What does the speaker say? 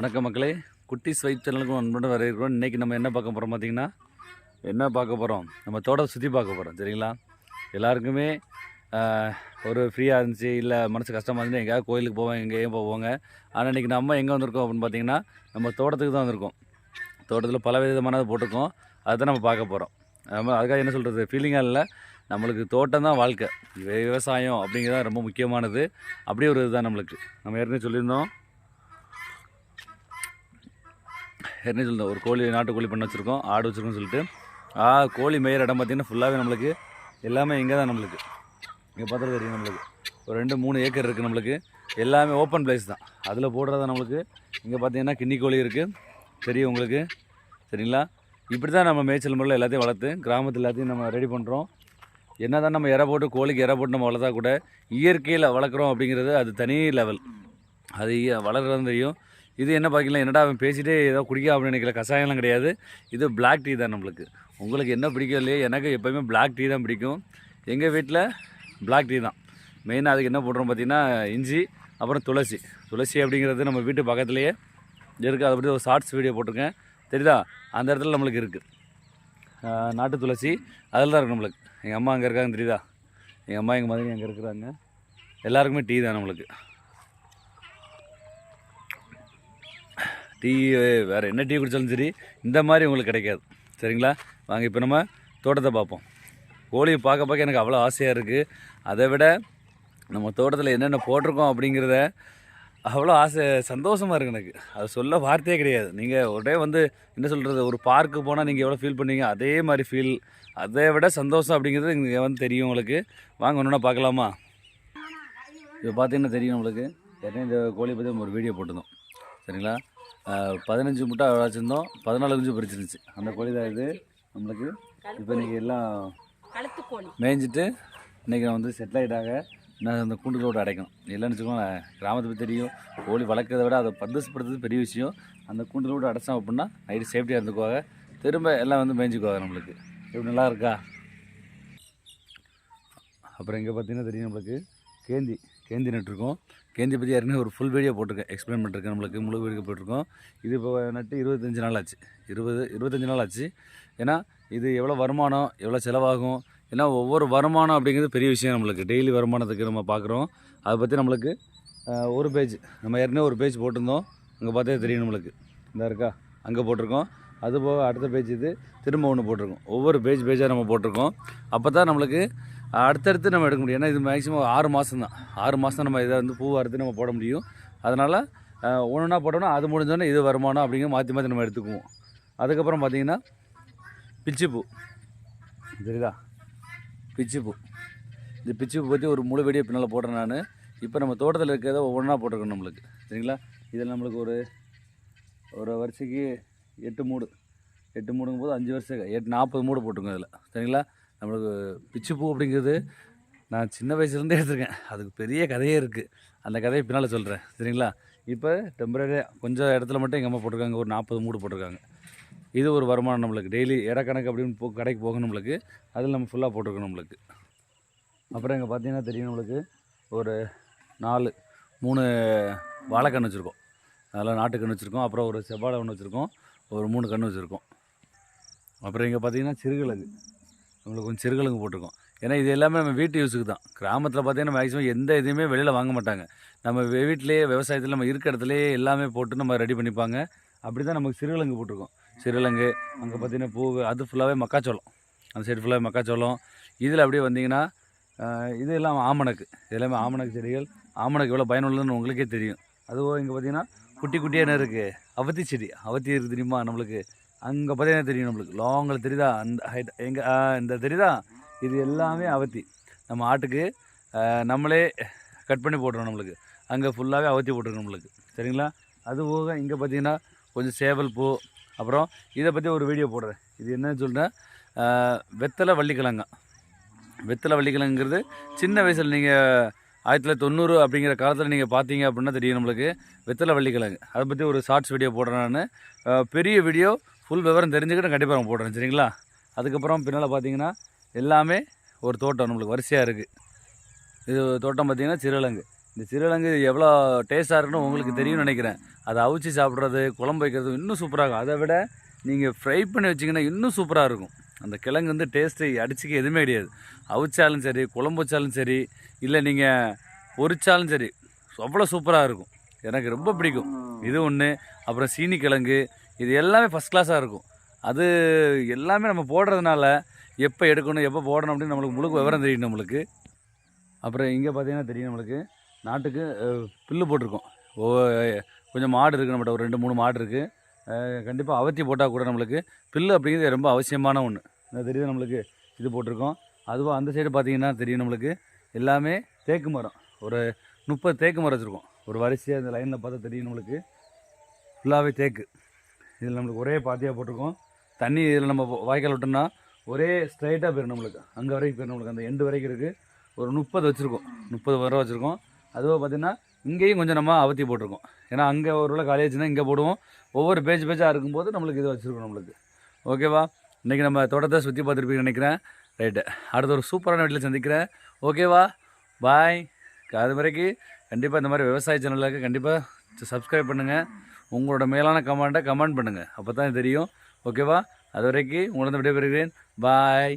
வணக்கம் மக்களே, குட்டிஸ் வைப் சேனலுக்கு அன்புடன் வரவேற்கிறோம். இன்றைக்கி நம்ம என்ன பார்க்க போகிறோம் பார்த்தீங்கன்னா, நம்ம தோட்டத்தை சுற்றி பார்க்க போகிறோம். சரிங்களா? எல்லாருக்குமே ஒரு ஃப்ரீயாக இருந்துச்சு, இல்லை மனசு கஷ்டமாக இருந்துச்சு, எங்கேயாவது கோயிலுக்கு போவோம், எங்கேயும் போவோங்க. ஆனால் இன்றைக்கி நம்ம எங்கே வந்திருக்கோம் அப்படின்னு பார்த்தீங்கன்னா, நம்ம தோட்டத்துக்கு தான் வந்திருக்கோம். தோட்டத்தில் பல விதமானது போட்டிருக்கோம், அதை தான் நம்ம பார்க்க போகிறோம். நம்ம அதுக்காக என்ன சொல்கிறது, ஃபீலிங்காக இல்லை, நம்மளுக்கு தோட்டம் தான் வாழ்க்கை. விவசாயம் அப்படிங்கிறது ரொம்ப முக்கியமானது. அப்படியே ஒரு இதுதான் நம்மளுக்கு. நம்ம ஏற்கனவே சொல்லியிருந்தோம், ஒரு கோழி, நாட்டுக்கோழி பண்ண வச்சுருக்கோம், ஆடு வச்சுருக்கோம்னு சொல்லிட்டு. கோழி மேயிற இடம் பார்த்திங்கன்னா ஃபுல்லாகவே நம்மளுக்கு எல்லாமே இங்கே தான். நம்மளுக்கு இங்கே பார்த்தா தெரியும், நம்மளுக்கு ஒரு 2-3 ஏக்கர் இருக்குது. நம்மளுக்கு எல்லாமே ஓப்பன் பிளேஸ் தான். அதில் போடுறதா நம்மளுக்கு இங்கே பார்த்திங்கன்னா கிண்ணி கோழி இருக்குது, தெரியும் உங்களுக்கு. சரிங்களா? இப்படி தான் நம்ம மேய்ச்சல் முறையில் எல்லாத்தையும் வளர்த்து கிராமத்தில் எல்லாத்தையும் நம்ம ரெடி பண்ணுறோம். என்ன தான் நம்ம இறை போட்டு, கோழிக்கு இறை போட்டு நம்ம வளர்த்தா கூட இயற்கையில் வளர்க்குறோம் அப்படிங்கிறது அது தனி லெவல். அது வளர்கிறது தெரியும். இது என்ன பார்க்கலாம், என்னடா அவன் பேசிகிட்டே ஏதோ குடிக்க அப்படின்னு நினைக்கல, கஷாயம்லாம் கிடையாது. இது பிளாக் டீ தான். நம்மளுக்கு உங்களுக்கு என்ன பிடிக்கும் இல்லையே, எனக்கு எப்போயுமே பிளாக் டீ தான் பிடிக்கும். எங்கள் வீட்டில் பிளாக் டீ தான் மெயினாக. அதுக்கு என்ன போடுறோம் பார்த்திங்கன்னா, இஞ்சி, அப்புறம் துளசி அப்படிங்கிறது நம்ம வீட்டு பக்கத்துலேயே இருக்குது. அதை பற்றி ஒரு ஷார்ட்ஸ் வீடியோ போட்டிருக்கேன், தெரியுதா? அந்த இடத்துல நம்மளுக்கு இருக்குது நாட்டு துளசி. அதில் தான் இருக்குது நம்மளுக்கு. எங்கள் அம்மா அங்கே இருக்காங்க, தெரியுதா? எங்கள் அம்மா, எங்கள் மதுரை அங்கே இருக்கிறாங்க. எல்லாருக்குமே டீ தான் நம்மளுக்கு. டீ வேறு என்ன டீ குடித்தாலும் சரி, இந்த மாதிரி உங்களுக்கு கிடைக்காது. சரிங்களா? வாங்க இப்போ நம்ம தோட்டத்தை பார்ப்போம். கோழியை பார்க்க எனக்கு அவ்வளோ ஆசையாக இருக்குது. அதை விட நம்ம தோட்டத்தில் என்னென்ன போட்டிருக்கோம் அப்படிங்கிறத அவ்வளோ சந்தோஷமாக இருக்குது எனக்கு. அது சொல்ல வார்த்தையே கிடையாது. நீங்கள் உடனே என்ன சொல்கிறது, ஒரு பார்க்கு போனால் நீங்கள் எவ்வளோ ஃபீல் பண்ணுவீங்க, அதே மாதிரி ஃபீல், அதை விட சந்தோஷம் அப்படிங்கிறது இங்கே தெரியும் உங்களுக்கு. வாங்க ஒன்றுனா பார்க்கலாமா? இப்போ பார்த்தீங்கன்னா தெரியும் உங்களுக்கு. ஏற்கனவே இந்த கோழியை பற்றி ஒரு வீடியோ போட்டிருந்தோம். சரிங்களா? 15 முட்டை வச்சுருந்தோம், 14 குஞ்சு பிரிச்சிருந்துச்சு. அந்த கோழி தான் இது நம்மளுக்கு. இப்போ இன்றைக்கி எல்லாம் மேய்ஞ்சிட்டு இன்றைக்கி நான் செட்டில் ஆகிட்டாங்க. நான் அந்த கூண்டுகளோடு அடைக்கணும். இல்லைன்னு வச்சுக்கோங்க, கிராமத்தை பற்றி தெரியும், கோழி வளர்க்குறத விட அதை பந்தோசப்படுத்துறது பெரிய விஷயம். அந்த கூண்டுகளோடு அடைச்சோம் அப்படின்னா நைட்டு சேஃப்டியாக இருந்துக்குவாங்க. திரும்ப எல்லாம் மேய்ஞ்சிக்குவாங்க நம்மளுக்கு. எப்படி நல்லா இருக்கா? அப்புறம் இங்கே பார்த்தீங்கன்னா தெரியும் நம்மளுக்கு கேந்தி நட்டுருக்கோம். கேந்தி பற்றி ஏற்கனவே ஒரு ஃபுல் வீடியோ போட்டிருக்கேன், எக்ஸ்பிளைன் பண்ணிருக்கேன். நம்மளுக்கு முழு வீடியோ போட்டிருக்கோம். இது இப்போ நட்டு 25 நாள் ஆச்சு. 25 நாள் ஆச்சு. ஏன்னா இது எவ்வளோ வருமானம், எவ்வளோ செலவாகும், ஏன்னா ஒவ்வொரு வருமானம் அப்படிங்கிறது பெரிய விஷயம். நம்மளுக்கு டெய்லி வருமானத்துக்கு நம்ம பார்க்குறோம். அதை பற்றி நம்மளுக்கு ஒரு பேஜ், நம்ம ஏற்கனவே ஒரு பேஜ் போட்டிருந்தோம். அங்கே பார்த்தே தெரியும் நம்மளுக்கு, இந்த இருக்கா, அங்கே போட்டிருக்கோம். அதுபோக அடுத்த பேஜ் இது திரும்ப ஒன்று போட்டிருக்கோம். ஒவ்வொரு பேஜாக நம்ம போட்டிருக்கோம். அப்போ தான் நம்மளுக்கு அடுத்தடுத்து நம்ம எடுக்க முடியும். ஏன்னா இது மேக்ஸிமம் 6 மாதம் தான். 6 மாதம் நம்ம இதை பூ அறுத்து நம்ம போட முடியும். அதனால் ஒன்றுனா போட்டோம்னா அது முடிஞ்சோடனே இது வருமானம் அப்படிங்கிற மாற்றி நம்ம எடுத்துக்குவோம். அதுக்கப்புறம் பார்த்திங்கன்னா பிச்சிப்பூ, தெரியுதா? பிச்சிப்பூ, இந்த பிச்சிப்பூ பற்றி ஒரு முழு வீடியோ பின்னால் போடுறேன் நான். இப்போ நம்ம தோட்டத்தில் இருக்கிறத ஒவ்வொன்றா போட்டிருக்கோம் நம்மளுக்கு. சரிங்களா? இதில் நம்மளுக்கு ஒரு வருஷத்துக்கு 8 மூடுங்கும் போது 5 வருஷம் 40 மூடு போட்டிருக்கோம் இதில். சரிங்களா? நம்மளுக்கு பிச்சிப்பூ அப்படிங்கிறது நான் சின்ன வயசுலேருந்தே எடுத்துருக்கேன். அதுக்கு பெரிய கதையே இருக்குது. அந்த கதையை பின்னால் சொல்கிறேன். சரிங்களா? இப்போ டெம்பரரியாக கொஞ்சம் இடத்துல மட்டும் எங்கள் அம்மா போட்டிருக்காங்க, ஒரு 40 மூடு போட்டிருக்காங்க. இது ஒரு வருமானம் நம்மளுக்கு. டெய்லி இடக்கணக்கு அப்படின்னு கடைக்கு போகும் நம்மளுக்கு. அதில் நம்ம ஃபுல்லாக போட்டிருக்கோம் நம்மளுக்கு. அப்புறம் இங்கே பார்த்தீங்கன்னா தெரியும் நம்மளுக்கு ஒரு 3 வாழைக்கன்று வச்சுருக்கோம். அதெல்லாம் நாட்டுக்கன்று வச்சுருக்கோம். அப்புறம் ஒரு செவ்வாழை ஒன்று வச்சுருக்கோம், ஒரு 3 கன்று வச்சுருக்கோம். அப்புறம் இங்கே பார்த்தீங்கன்னா சிறுகிழங்கு, நம்மளுக்கு கொஞ்சம் சிறுகிழங்கு போட்டிருக்கோம். ஏன்னா இது எல்லாமே நம்ம வீட்டு யூஸுக்கு தான். கிராமத்தில் பார்த்தீங்கன்னா மேக்ஸிமம் எந்த இதுவுமே வெளியில் வாங்க மாட்டாங்க. நம்ம வீட்டிலேயே விவசாயத்தில் நம்ம இருக்க இடத்துலையே எல்லாமே போட்டு நம்ம ரெடி பண்ணிப்பாங்க. அப்படி தான் நமக்கு சிறுகிழங்கு போட்டிருக்கோம். சிறுகிழங்கு, அங்கே பார்த்தீங்கன்னா பூ, அது ஃபுல்லாகவே மக்காச்சோளம், அந்த சைடு ஃபுல்லாகவே மக்காச்சோளம். இதில் அப்படியே வந்தீங்கன்னா இது எல்லாம் ஆமணக்கு, எல்லாமே ஆமணக்கு செடிகள். ஆமணக்கு எவ்வளோ பயனுள்ளதுன்னு உங்களுக்கே தெரியும். அதுவும் இங்கே பார்த்தீங்கன்னா குட்டியாக என்ன இருக்குது, அவத்தி செடி. அவத்தி இருக்குது தெரியுமா நம்மளுக்கு? அங்கே பார்த்தீங்கன்னா தெரியும் நம்மளுக்கு, லாங்கில் தெரியுதா? அந்த ஹைட் எங்கே இந்த தெரியுதா? இது எல்லாமே அவத்தி. நம்ம ஆட்டுக்கு நம்மளே கட் பண்ணி போட்டுறோம் நம்மளுக்கு. அங்கே ஃபுல்லாகவே அவத்தி போட்டுருக்கோம் நம்மளுக்கு. சரிங்களா? அதுபோக இங்கே பார்த்தீங்கன்னா கொஞ்சம் சேவல் பூ. அப்புறம் இதை பற்றி ஒரு வீடியோ போடுறேன். இது என்னன்னு சொல்கிறேன், வெத்தலை வள்ளிக்கிழங்குங்கிறது சின்ன வயசில் நீங்கள் 1990 அப்படிங்கிற காலத்தில் நீங்கள் பார்த்தீங்க அப்படின்னா தெரியும் நம்மளுக்கு, வெத்தலை வள்ளிக்கிழங்கு. அதை பற்றி ஒரு ஷார்ட்ஸ் வீடியோ போடுறேன் நான். பெரிய வீடியோ ஃபுல் விவரம் தெரிஞ்சுக்கிட்டு கண்டிப்பாக நான் போடுறேன். சரிங்களா? அதுக்கப்புறம் பின்னால் பார்த்தீங்கன்னா எல்லாமே ஒரு தோட்டம் நம்மளுக்கு வரிசையாக இருக்குது. இது தோட்டம் பார்த்திங்கன்னா சிறுகிழங்கு. இந்த சிறுகிழங்கு எவ்வளோ டேஸ்ட்டாக இருக்குன்னு உங்களுக்கு தெரியும்னு நினைக்கிறேன். அதை அவிச்சு சாப்பிட்றது, குழம்பு வைக்கிறது இன்னும் சூப்பராக இருக்கும். அதை விட நீங்கள் ஃப்ரை பண்ணி வச்சிங்கன்னா இன்னும் சூப்பராக இருக்கும். அந்த கிழங்கு வந்து டேஸ்ட்டு அடிச்சுக்க எதுவுமே கிடையாது. அவிச்சாலும் சரி, குழம்பு வச்சாலும் சரி, இல்லை நீங்கள் பொரிச்சாலும் சரி, அவ்வளோ சூப்பராக இருக்கும். எனக்கு ரொம்ப பிடிக்கும் இது ஒன்று. அப்புறம் சீனி கிழங்கு, இது எல்லாமே ஃபஸ்ட் கிளாஸாக இருக்கும். அது எல்லாமே நம்ம போடுறதுனால எப்போ எடுக்கணும், எப்போ போடணும் அப்படின்னு நம்மளுக்கு முழு விவரம் தெரியும் நம்மளுக்கு. அப்புறம் இங்கே பார்த்தீங்கன்னா தெரியும் நம்மளுக்கு நாட்டுக்கு புல்லு போட்டிருக்கோம். கொஞ்சம் மாடு இருக்குது நம்மகிட்ட, ஒரு 2-3 மாடு இருக்குது. கண்டிப்பாக அவத்தி போட்டால் கூட நம்மளுக்கு புல்லு அப்படிங்கிறது ரொம்ப அவசியமான ஒன்று. தெரியுது நம்மளுக்கு இது போட்டிருக்கோம். அதுவும் அந்த சைடு பார்த்தீங்கன்னா தெரியும் நம்மளுக்கு எல்லாமே தேக்கு மரம். ஒரு 30 தேக்கு மரம் வச்சுருக்கோம். ஒரு வரிசையாக இந்த லைனில் பார்த்தா தெரியும் நம்மளுக்கு ஃபுல்லாகவே தேக்கு. இதில் நம்மளுக்கு ஒரே பாத்தியாக போட்டிருக்கோம். தண்ணி இதில் நம்ம வாய்க்கால் விட்டோம்னா ஒரே ஸ்ட்ரைட்டாக போயிடும் நம்மளுக்கு, அங்கே வரைக்கும் போயிடும் நம்மளுக்கு. அந்த எண்டு வரைக்கும் இருக்குது. ஒரு 30 வச்சுருக்கோம், 30 மரம் வச்சுருக்கோம். அதுவும் பார்த்திங்கன்னா இங்கேயும் கொஞ்சம் நம்ம அவத்தி போட்டிருக்கோம். ஏன்னா அங்கே ஒரு வேளை காலேஜ்னால் இங்கே போடுவோம். ஒவ்வொரு பேஜாக இருக்கும்போது நம்மளுக்கு இது வச்சுருக்கோம் நம்மளுக்கு. ஓகேவா? இன்றைக்கி நம்ம தோட்டத்தை சுற்றி பார்த்துருப்பீங்கன்னு நினைக்கிறேன். ரைட்டு, அடுத்த ஒரு சூப்பரான வீட்டில் சந்திக்கிறேன். ஓகேவா? பாய். அது வரைக்கும் கண்டிப்பாக இந்த மாதிரி விவசாய சேனலுக்கு கண்டிப்பாக சப்ஸ்கிரைப் பண்ணுங்கள். உங்களோட மேலான கமெண்ட் பண்ணுங்கள். அப்போ தான் தெரியும். ஓகேவா? அது வரைக்கும் உங்களது விடைபெறுகிறேன். பாய்.